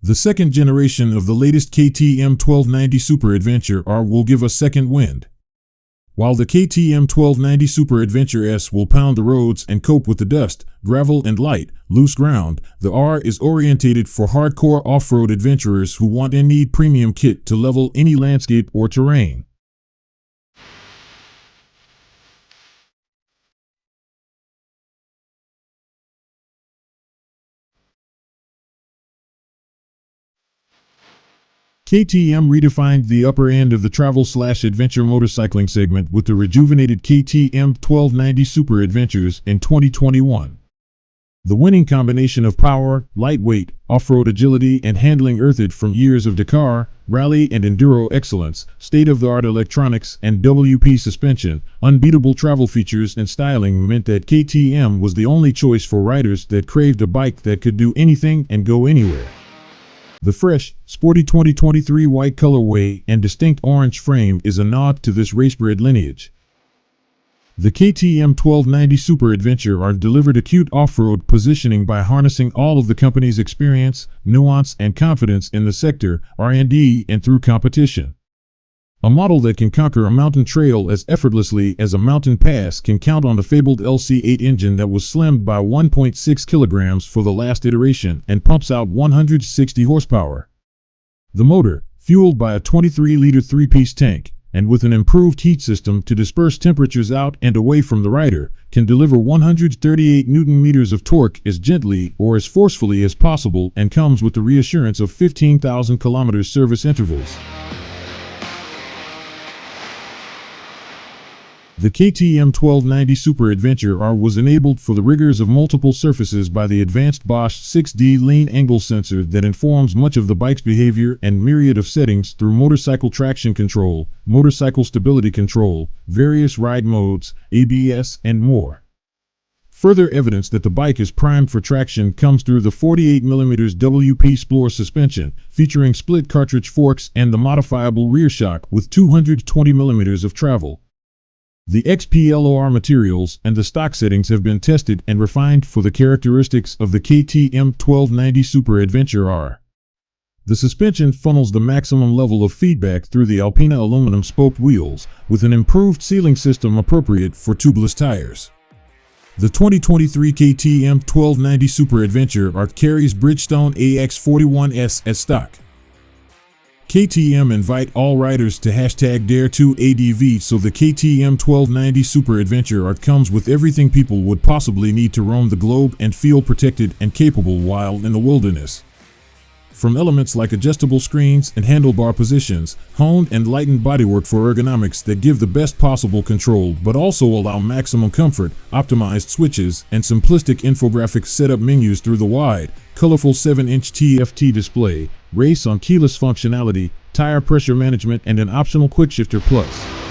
The second generation of the latest KTM 1290 Super Adventure R will give us second wind. While the KTM 1290 Super Adventure S will pound the roads and cope with the dust, gravel, and light, loose ground, the R is orientated for hardcore off-road adventurers who want and need premium kit to level any landscape or terrain. KTM redefined the upper end of the travel/adventure motorcycling segment with the rejuvenated KTM 1290 Super Adventures in 2021. The winning combination of power, lightweight, off-road agility, and handling earthed from years of DAKAR, rally, and enduro excellence, state-of-the-art electronics, and WP suspension, unbeatable travel features, and styling meant that KTM was the only choice for riders that craved a bike that could do anything and go anywhere. The fresh, sporty 2023 white colorway and distinct orange frame is a nod to this race-bred lineage. The KTM 1290 Super Adventure R delivered acute off-road positioning by harnessing all of the company's experience, nuance, and confidence in the sector, R&D, and through competition. A model that can conquer a mountain trail as effortlessly as a mountain pass can count on the fabled LC8 engine that was slimmed by 1.6 kilograms for the last iteration and pumps out 160 horsepower. The motor, fueled by a 23-liter three-piece tank, and with an improved heat system to disperse temperatures out and away from the rider, can deliver 138 Newton-meters of torque as gently or as forcefully as possible and comes with the reassurance of 15,000 kilometers service intervals. The KTM 1290 Super Adventure R was enabled for the rigors of multiple surfaces by the advanced Bosch 6D lean angle sensor that informs much of the bike's behavior and myriad of settings through motorcycle traction control, motorcycle stability control, various ride modes, ABS, and more. Further evidence that the bike is primed for traction comes through the 48mm WP Sploor suspension, featuring split cartridge forks and the modifiable rear shock with 220mm of travel. The XPLOR materials and the stock settings have been tested and refined for the characteristics of the KTM 1290 Super Adventure R. The suspension funnels the maximum level of feedback through the Alpina aluminum spoked wheels, with an improved sealing system appropriate for tubeless tires. The 2023 KTM 1290 Super Adventure R carries Bridgestone AX41S as stock. KTM invite all riders to #Dare2ADV, so the KTM 1290 Super Adventure R comes with everything people would possibly need to roam the globe and feel protected and capable while in the wilderness. From elements like adjustable screens and handlebar positions, honed and lightened bodywork for ergonomics that give the best possible control but also allow maximum comfort, optimized switches, and simplistic infographic setup menus through the wide, colorful 7-inch TFT display, race on keyless functionality, tire pressure management, and an optional quickshifter plus.